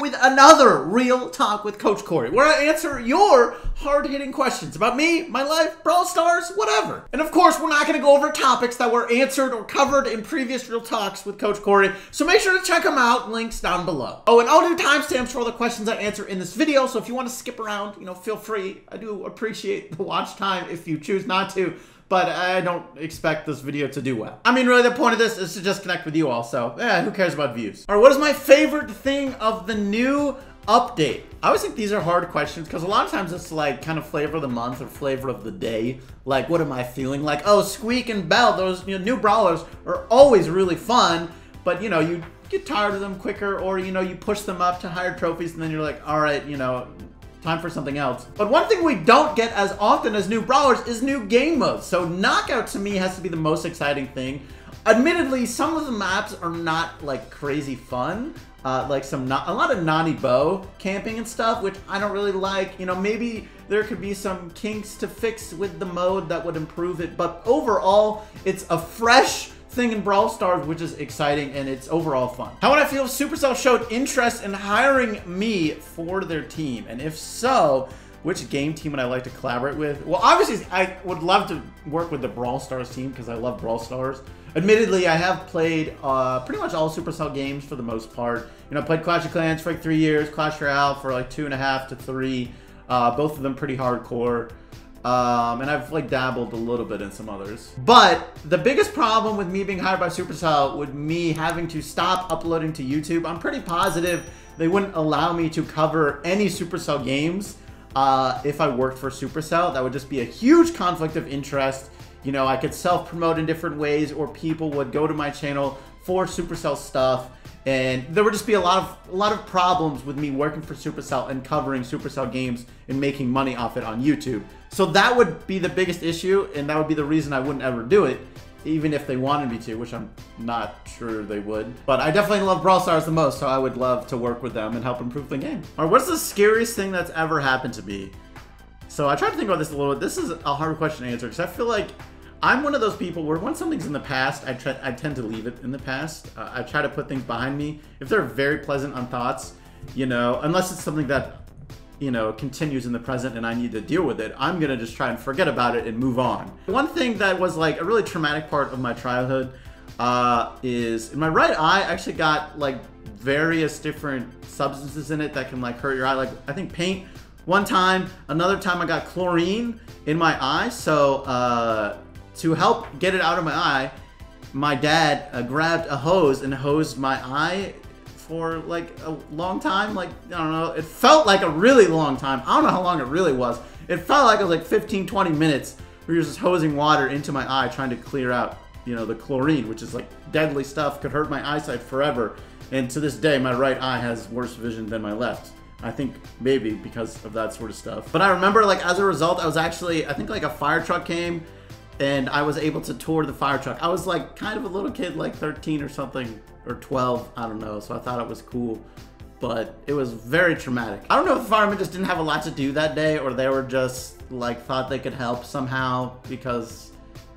with another Real Talk with Coach Cory, where I answer your hard-hitting questions about me, my life, Brawl Stars, whatever. And of course, we're not going to go over topics that were answered or covered in previous Real Talks with Coach Cory, so make sure to check them out, links down below. Oh, and I'll do timestamps for all the questions I answer in this video, so if you want to skip around, feel free. I do appreciate the watch time if you choose not to, but I don't expect this video to do well. I mean, really, the point of this is to just connect with you all, so who cares about views? All right, what is my favorite thing of the new update? I always think these are hard questions because a lot of times it's like kind of flavor of the month or flavor of the day. Like, what am I feeling? Like, oh, Squeak and Bell, those new brawlers are always really fun, but you get tired of them quicker, or you push them up to higher trophies and then you're like, all right, time for something else. But one thing we don't get as often as new brawlers is new game modes. So knockout to me has to be the most exciting thing. Admittedly, some of the maps are not like crazy fun. Like a lot of Nani bow camping and stuff, which I don't really like. Maybe there could be some kinks to fix with the mode that would improve it. But overall, it's a fresh thing in Brawl Stars, which is exciting, and it's overall fun. How would I feel if Supercell showed interest in hiring me for their team? And if so, which game team would I like to collaborate with? Well, obviously, I would love to work with the Brawl Stars team because I love Brawl Stars. Admittedly, I have played pretty much all Supercell games for the most part. I played Clash of Clans for like 3 years, Clash Royale for like 2.5 to 3. Both of them pretty hardcore. And I've like dabbled a little bit in some others. But the biggest problem with me being hired by Supercell would me having to stop uploading to YouTube. I'm pretty positive they wouldn't allow me to cover any Supercell games if I worked for Supercell. That would just be a huge conflict of interest. I could self-promote in different ways, or people would go to my channel for Supercell stuff. And there would just be a lot of problems with me working for Supercell and covering Supercell games and making money off it on YouTube. So that would be the biggest issue, and that would be the reason I wouldn't ever do it, even if they wanted me to, which I'm not sure they would. But I definitely love Brawl Stars the most, so I would love to work with them and help improve the game. All right, what's the scariest thing that's ever happened to me? So I tried to think about this a little bit. This is a hard question to answer because I feel like I'm one of those people where when something's in the past, I tend to leave it in the past. I try to put things behind me. If they're very pleasant on thoughts, unless it's something that, continues in the present and I need to deal with it, I'm gonna just try and forget about it and move on. One thing that was like a really traumatic part of my childhood is in my right eye, I actually got like various different substances in it that can like hurt your eye. Like I think paint one time, another time I got chlorine in my eye. So, to help get it out of my eye, my dad grabbed a hose and hosed my eye for like a long time. Like, I don't know, it felt like a really long time. I don't know how long it really was. It felt like it was like 15, 20 minutes where you're just hosing water into my eye trying to clear out, the chlorine, which is like deadly stuff, could hurt my eyesight forever. And to this day, my right eye has worse vision than my left. I think maybe because of that sort of stuff. But I remember like as a result, I was actually, I think like a fire truck came and I was able to tour the fire truck. I was like kind of a little kid, like 13 or something, or 12, I don't know. So I thought it was cool, but it was very traumatic. I don't know if the firemen just didn't have a lot to do that day, or they were just like thought they could help somehow, because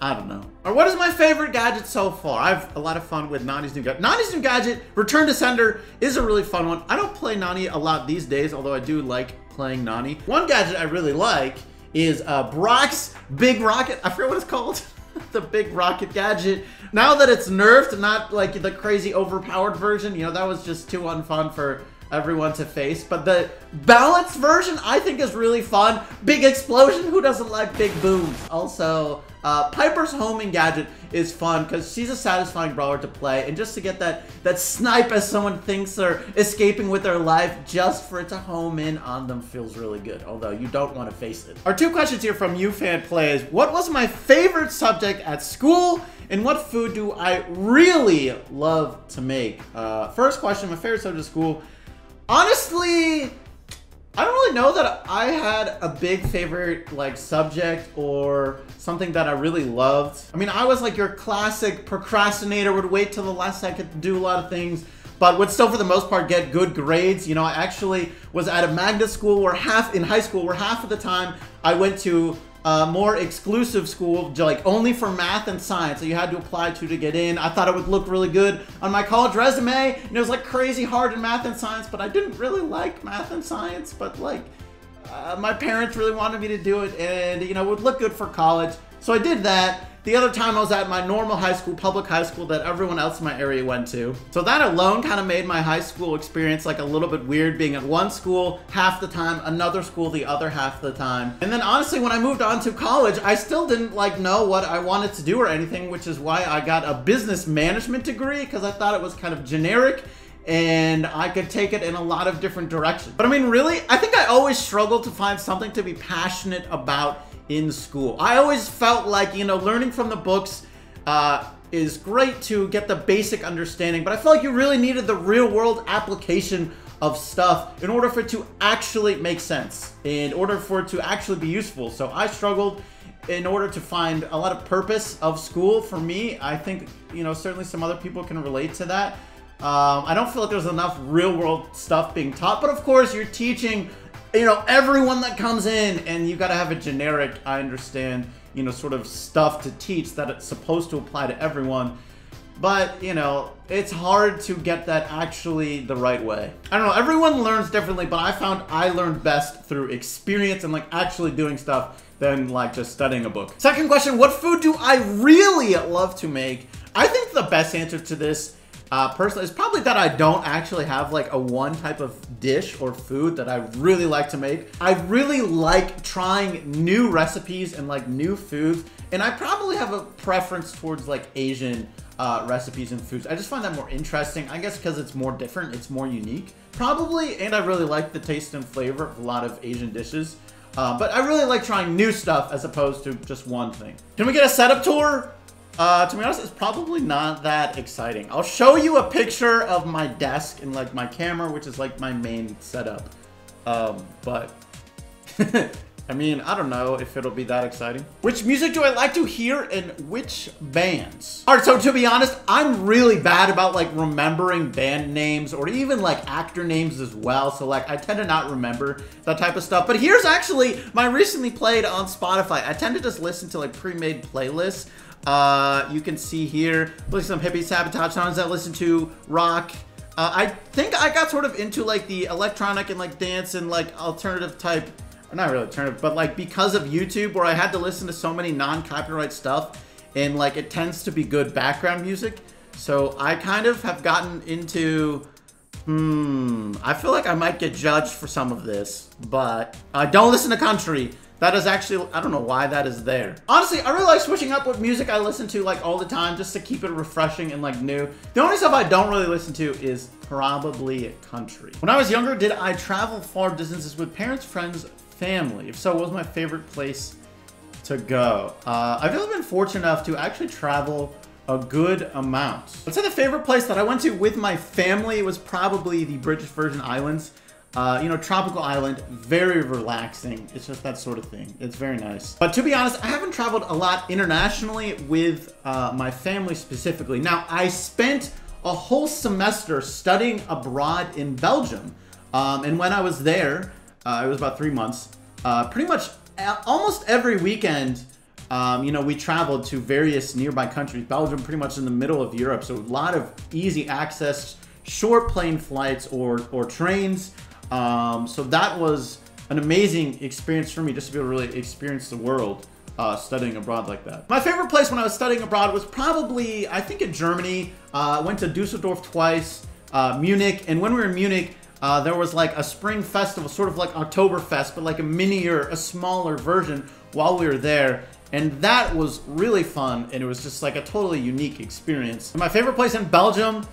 I don't know. Or what is my favorite gadget so far? I have a lot of fun with Nani's new gadget. Nani's new gadget, Return to Sender, is a really fun one. I don't play Nani a lot these days, although I do like playing Nani. One gadget I really like is Brock's Big Rocket. I forget what it's called. The Big Rocket gadget. Now that it's nerfed, not like the crazy overpowered version, that was just too unfun for everyone to face. But the balanced version I think is really fun. Big explosion, who doesn't like big booms? Also, Piper's homing gadget is fun because she's a satisfying brawler to play, and just to get that snipe as someone thinks they're escaping with their life, just for it to home in on them feels really good, although you don't want to face it. Our 2 questions here from you fan plays. What was my favorite subject at school, and what food do I really love to make? First question, my favorite subject at school. Honestly, I don't really know that I had a big favorite like subject or something that I really loved. I mean, I was like your classic procrastinator, would wait till the last second to do a lot of things, but would still for the most part get good grades. I actually was at a magnet school where in high school where half of the time I went to more exclusive school, like only for math and science that you had to apply to get in. I thought it would look really good on my college resume, and it was like crazy hard in math and science, but I didn't really like math and science, but like my parents really wanted me to do it, and you know, it would look good for college. So I did that. The other time I was at my normal high school, public high school that everyone else in my area went to. So that alone kind of made my high school experience like a little bit weird, being at one school half the time, another school the other half the time. And then honestly, when I moved on to college, I still didn't like know what I wanted to do or anything, which is why I got a business management degree, because I thought it was kind of generic and I could take it in a lot of different directions. But I mean, really, I think I always struggled to find something to be passionate about in school. I always felt like, you know, learning from the books is great to get the basic understanding, but I felt like you really needed the real world application of stuff in order for it to actually make sense, in order for it to actually be useful. So I struggled in order to find a lot of purpose of school for me. I think, you know, certainly some other people can relate to that. I don't feel like there's enough real world stuff being taught, but of course you're teaching, you know, everyone that comes in, and you got to have a generic, I understand, you know, sort of stuff to teach that it's supposed to apply to everyone. But, you know, it's hard to get that actually the right way. I don't know, everyone learns differently, but I found I learned best through experience and like actually doing stuff than like just studying a book. Second question, what food do I really love to make? I think the best answer to this personally, it's probably that I don't actually have like a one type of dish or food that I really like to make. I really like trying new recipes and like new foods, and I probably have a preference towards like Asian recipes and foods. I just find that more interesting, I guess because it's more different, it's more unique, probably, and I really like the taste and flavor of a lot of Asian dishes. But I really like trying new stuff as opposed to just one thing. Can we get a setup tour? To be honest, it's probably not that exciting. I'll show you a picture of my desk and like my camera, which is like my main setup. But I mean, I don't know if it'll be that exciting. Which music do I like to hear and which bands? All right, so to be honest, I'm really bad about like remembering band names or even like actor names as well. So like I tend to not remember that type of stuff. But here's actually my recently played on Spotify. I tend to just listen to like pre-made playlists. You can see here, look at some hippie sabotage songs that I listen to, rock. I think I got sort of into like the electronic and like dance and like alternative type, or not really alternative, but like because of YouTube, where I had to listen to so many non-copyright stuff, and like it tends to be good background music. So I kind of have gotten into, I feel like I might get judged for some of this, but don't listen to country. That is actually, I don't know why that is there. Honestly, I really like switching up what music I listen to like all the time, just to keep it refreshing and like new. The only stuff I don't really listen to is probably country. When I was younger, did I travel far distances with parents, friends, family? If so, what was my favorite place to go? I've really been fortunate enough to actually travel a good amount. Let's say the favorite place that I went to with my family was probably the British Virgin Islands. You know, tropical island, very relaxing. It's just that sort of thing. It's very nice. But to be honest, I haven't traveled a lot internationally with my family specifically. Now, I spent a whole semester studying abroad in Belgium. And when I was there, it was about 3 months, pretty much almost every weekend, you know, we traveled to various nearby countries. Belgium, pretty much in the middle of Europe. So a lot of easy access, short plane flights or trains. So that was an amazing experience for me, just to be able to really experience the world studying abroad like that. My favorite place when I was studying abroad was probably, I think, in Germany. I went to Dusseldorf twice, Munich, and when we were in Munich, there was like a spring festival, sort of like Oktoberfest, but like a minier, a smaller version while we were there. And that was really fun, and it was just like a totally unique experience. And my favorite place in Belgium,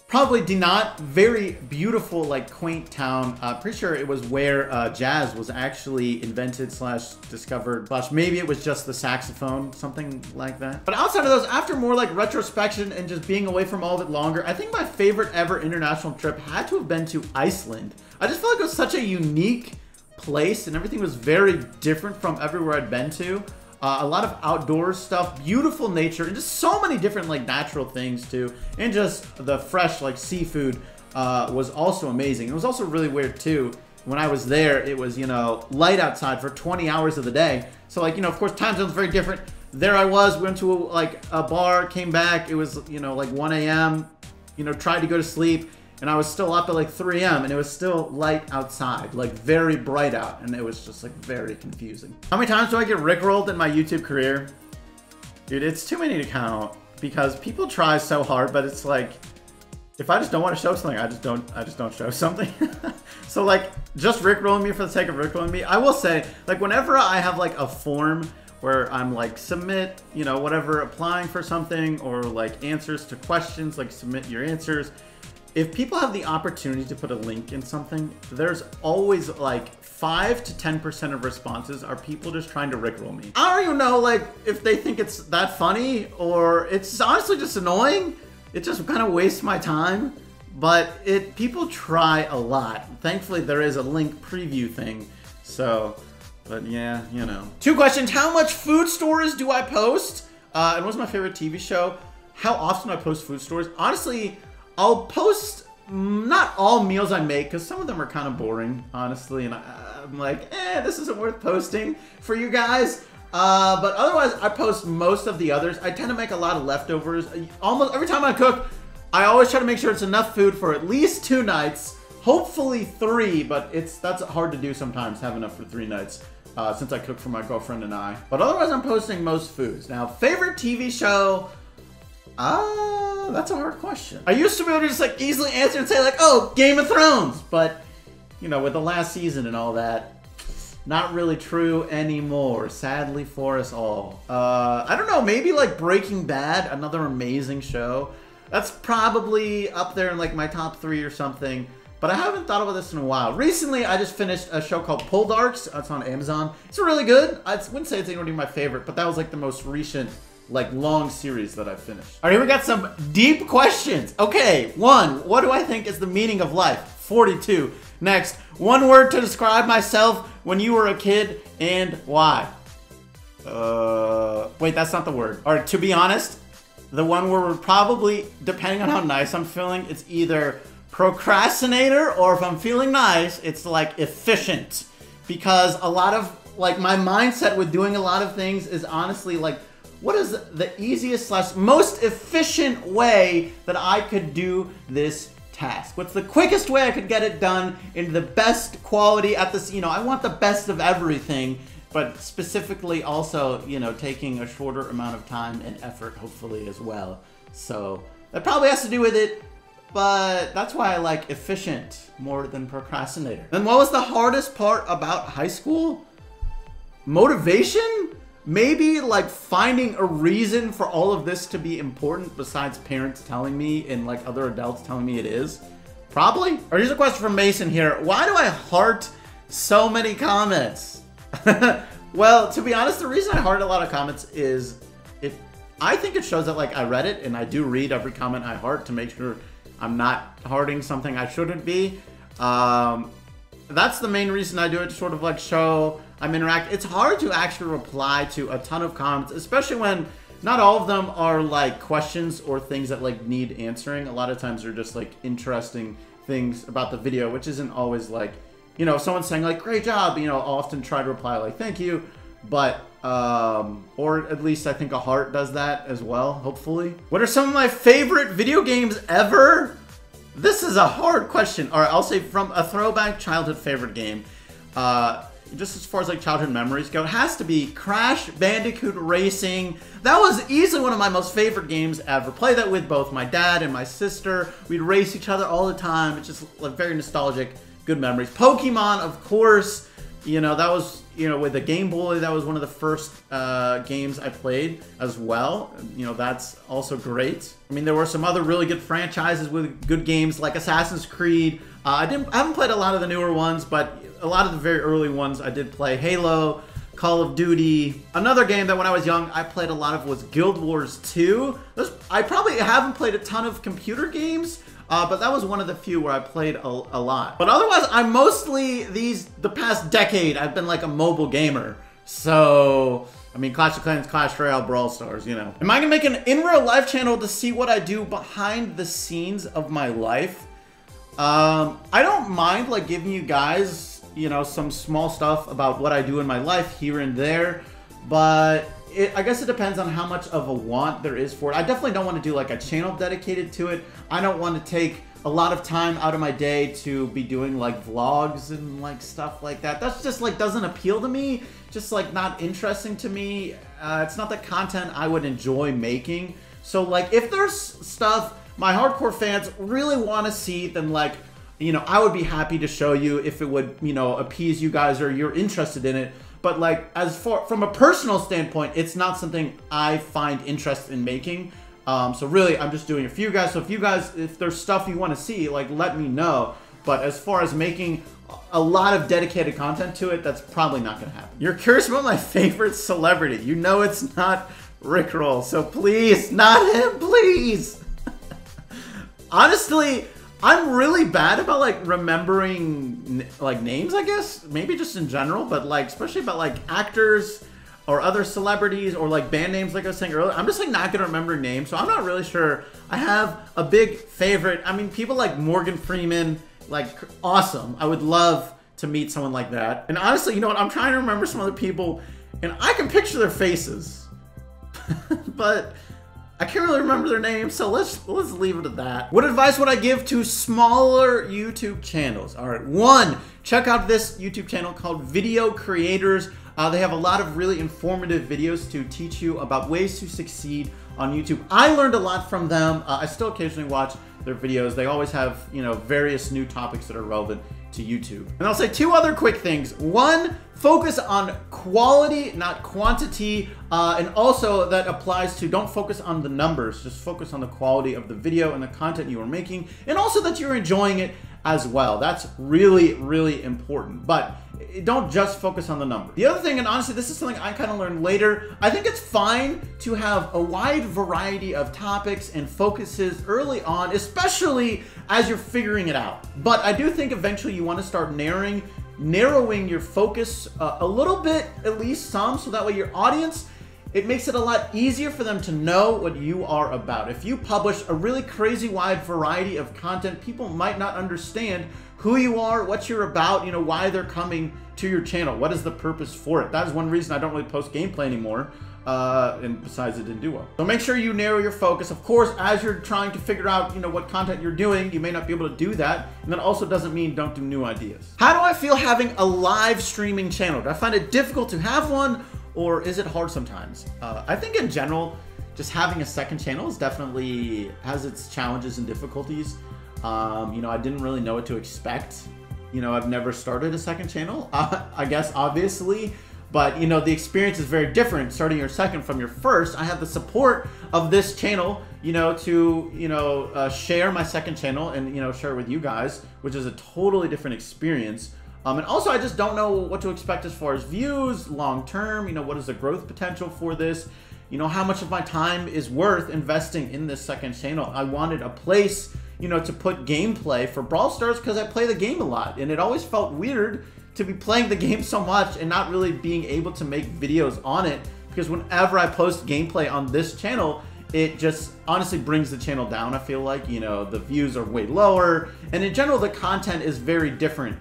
probably Dinant, very beautiful, like quaint town. Pretty sure it was where jazz was actually invented slash discovered, slash maybe it was just the saxophone, something like that. But outside of those, after more like retrospection and just being away from all of it longer, I think my favorite ever international trip had to have been to Iceland. I just felt like it was such a unique place, and everything was very different from everywhere I'd been to. A lot of outdoor stuff, beautiful nature, and just so many different like natural things too. And just the fresh like seafood was also amazing. It was also really weird too, when I was there, it was, you know, light outside for 20 hours of the day. So like, you know, of course, time zone's very different. There I was, went to like a bar, came back. It was, you know, like 1 a.m., you know, tried to go to sleep. And I was still up at like 3 a.m. and it was still light outside, like very bright out. And it was just like very confusing. How many times do I get rickrolled in my YouTube career? Dude, it's too many to count because people try so hard, but it's like, if I just don't want to show something, I just don't show something. So like, just rickrolling me for the sake of rickrolling me. I will say, like, whenever I have like a form where I'm like, submit, you know, whatever, applying for something, or like answers to questions, like submit your answers. If people have the opportunity to put a link in something, there's always like 5 to 10% of responses are people just trying to rickroll me. I don't even know like if they think it's that funny or it's honestly just annoying. It just kind of wastes my time, but people try a lot. Thankfully, there is a link preview thing. So, but yeah, you know. 2 questions. How much food stories do I post? And what's my favorite TV show? How often do I post food stories? Honestly, I'll post not all meals I make because some of them are kind of boring, honestly. And I'm like, this isn't worth posting for you guys. But otherwise, I post most of the others. I tend to make a lot of leftovers. Almost every time I cook, I always try to make sure it's enough food for at least 2 nights, hopefully 3, but that's hard to do sometimes, have enough for 3 nights. Since I cook for my girlfriend and I. But otherwise, I'm posting most foods. Now, favorite TV show? That's a hard question. I used to be able to just like easily answer and say like, oh, Game of Thrones. But, you know, with the last season and all that, not really true anymore, sadly for us all. I don't know, maybe like Breaking Bad, another amazing show. That's probably up there in like my top 3 or something. But I haven't thought about this in a while. Recently, I just finished a show called Pull Darks. It's on Amazon. It's really good. I wouldn't say it's even my favorite, but that was like the most recent, like, long series that I've finished. All right, here we got some deep questions. Okay, 1, what do I think is the meaning of life? 42. Next, 1 word to describe myself when you were a kid and why? Wait, that's not the word. All right, to be honest, the 1 word would probably, depending on how nice I'm feeling, it's either procrastinator, or if I'm feeling nice, it's like efficient. Because a lot of, like, my mindset with doing a lot of things is honestly like, what is the easiest / most efficient way that I could do this task? What's the quickest way I could get it done in the best quality at this, you know, I want the best of everything, but specifically also, you know, taking a shorter amount of time and effort, hopefully, as well. So that probably has to do with it. But that's why I like efficient more than procrastinator. Then what was the hardest part about high school? Motivation? Maybe like finding a reason for all of this to be important besides parents telling me and like other adults telling me it is. Probably. Or here's a question from Mason here. Why do I heart so many comments? Well, to be honest, the reason I heart a lot of comments is I think it shows that like I read it, and I do read every comment I heart to make sure I'm not hearting something I shouldn't be. That's the main reason I do it, to sort of like show I'm interacting. It's hard to actually reply to a ton of comments, especially when not all of them are like questions or things that like need answering. A lot of times they're just like interesting things about the video, which isn't always like, you know, if someone's saying like, great job, you know, I'll often try to reply like, thank you. But, or at least I think a heart does that as well, hopefully. What are some of my favorite video games ever? This is a hard question. All right, I'll say from a throwback childhood favorite game, just as far as like childhood memories go, it has to be Crash Bandicoot Racing. That was easily one of my most favorite games ever. Play that with both my dad and my sister. We'd race each other all the time. It's just like very nostalgic, good memories. Pokemon, of course. You know, that was, you know, with the Game Boy, that was one of the first games I played as well. You know, that's also great. I mean, there were some other really good franchises with good games like Assassin's Creed. I haven't played a lot of the newer ones, but a lot of the very early ones I did play. Halo, Call of Duty. Another game that when I was young, I played a lot of was Guild Wars 2. I probably haven't played a ton of computer games, but that was one of the few where I played a lot. But otherwise, I'm mostly the past decade, I've been like a mobile gamer. So, I mean, Clash of Clans, Clash Royale, Brawl Stars, you know. Am I gonna make an in real life channel to see what I do behind the scenes of my life? I don't mind like giving you guys you know, some small stuff about what I do in my life here and there, but I guess it depends on how much of a want there is for it. I definitely don't want to do like a channel dedicated to it. I don't want to take a lot of time out of my day to be doing like vlogs and like stuff like that. That's just like doesn't appeal to me, just like not interesting to me. It's not the content I would enjoy making. So like if there's stuff my hardcore fans really want to see, then like, you know, I would be happy to show you if it would, you know, appease you guys or you're interested in it. But like as far from a personal standpoint, it's not something I find interest in making. So really, I'm just doing it for you guys. So if you guys, if there's stuff you want to see, like let me know. But as far as making a lot of dedicated content to it, that's probably not going to happen. You're curious about my favorite celebrity. You know it's not Rickroll. So please, not him, please. Honestly, I'm really bad about like remembering like names, I guess. Maybe just in general, but like especially about like actors or other celebrities or like band names like I was saying earlier. I'm just like not gonna remember names, so I'm not really sure. I have a big favorite. I mean, people like Morgan Freeman, like awesome. I would love to meet someone like that. And honestly, you know what? I'm trying to remember some other people and I can picture their faces, but I can't really remember their names, so let's leave it at that. What advice would I give to smaller YouTube channels? All right, 1, check out this YouTube channel called Video Creators. They have a lot of really informative videos to teach you about ways to succeed on YouTube. I learned a lot from them. I still occasionally watch their videos. They always have, you know, various new topics that are relevant to YouTube. And I'll say 2 other quick things. 1, focus on quality, not quantity. And also that applies to don't focus on the numbers, just focus on the quality of the video and the content you are making. And also that you're enjoying it as well. That's really, really important. But don't just focus on the number. The other thing, and honestly, this is something I kind of learned later, I think it's fine to have a wide variety of topics and focuses early on, especially as you're figuring it out. But I do think eventually you want to start narrowing your focus a little bit, at least some, so that way your audience, it makes it a lot easier for them to know what you are about. If you publish a really crazy wide variety of content, people might not understand who you are, what you're about, you know, why they're coming to your channel. What is the purpose for it? That is one reason I don't really post gameplay anymore. And besides, it didn't do well. So make sure you narrow your focus. Of course, as you're trying to figure out, you know, what content you're doing, you may not be able to do that. And that also doesn't mean don't do new ideas. How do I feel having a live streaming channel? Do I find it difficult to have one, or is it hard sometimes? I think in general, just having a second channel is definitely has its challenges and difficulties. You know, I didn't really know what to expect. You know, I've never started a second channel, I guess, obviously. But, you know, the experience is very different starting your second from your first. I have the support of this channel, you know, to, you know, share my second channel and, you know, share it with you guys, which is a totally different experience. And also, I just don't know what to expect as far as views, long term, you know, what is the growth potential for this? You know, how much of my time is worth investing in this second channel? I wanted a place, you know, to put gameplay for Brawl Stars because I play the game a lot. And it always felt weird to be playing the game so much and not really being able to make videos on it, because whenever I post gameplay on this channel, it just honestly brings the channel down. I feel like, you know, the views are way lower, and in general the content is very different.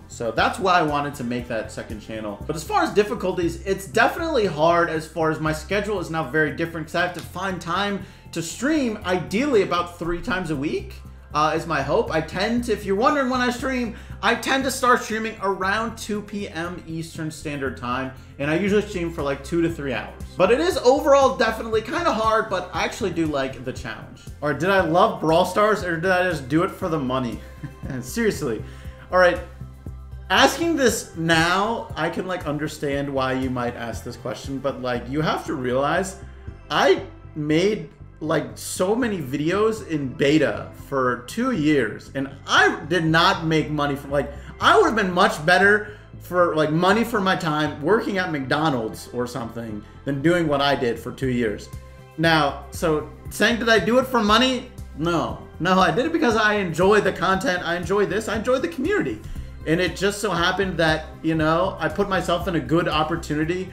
So that's why I wanted to make that second channel. But as far as difficulties, it's definitely hard as far as my schedule is now very different, because I have to find time to stream, ideally about 3 times a week. Is my hope. I tend to, if you're wondering when I stream, I tend to start streaming around 2 p.m. Eastern Standard Time, and I usually stream for like 2 to 3 hours. But it is overall definitely kind of hard, but I actually do like the challenge. Or did I love Brawl Stars, or did I just do it for the money? Seriously. All right. Asking this now, I can like understand why you might ask this question, but like you have to realize I made like so many videos in beta for 2 years, and I did not make money from, like, I would have been much better for like money for my time working at McDonald's or something than doing what I did for 2 years. Now, so saying did I do it for money? No, I did it because I enjoy the content. I enjoy this. I enjoy the community, and it just so happened that, you know, I put myself in a good opportunity,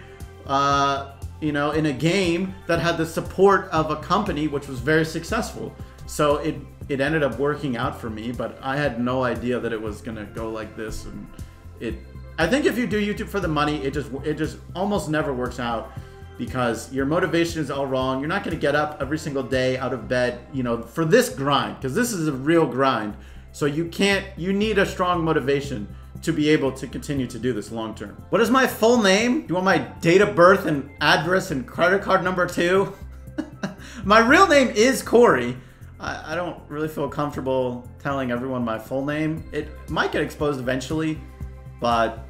you know, in a game that had the support of a company which was very successful. So it ended up working out for me, but I had no idea that it was gonna go like this, and I think if you do YouTube for the money, it just almost never works out because your motivation is all wrong. You're not going to get up every single day out of bed, you know, for this grind, because this is a real grind. So you need a strong motivation to be able to continue to do this long term. What is my full name? Do you want my date of birth and address and credit card number too? My real name is Cory. I don't really feel comfortable telling everyone my full name. It might get exposed eventually, but,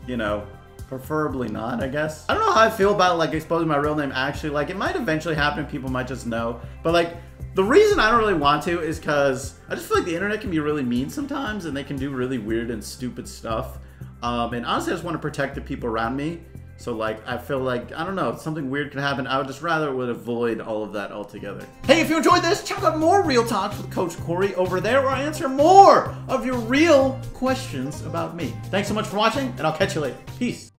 you know, preferably not, I guess. I don't know how I feel about, like, exposing my real name actually. Like, it might eventually happen. People might just know. But, like, the reason I don't really want to is because I just feel like the internet can be really mean sometimes, and they can do really weird and stupid stuff. And honestly, I just want to protect the people around me. So, like, I feel like, I don't know, something weird could happen. I would just rather avoid all of that altogether. Hey, if you enjoyed this, check out more Real Talks with Coach Cory over there, where I answer more of your real questions about me. Thanks so much for watching, and I'll catch you later. Peace.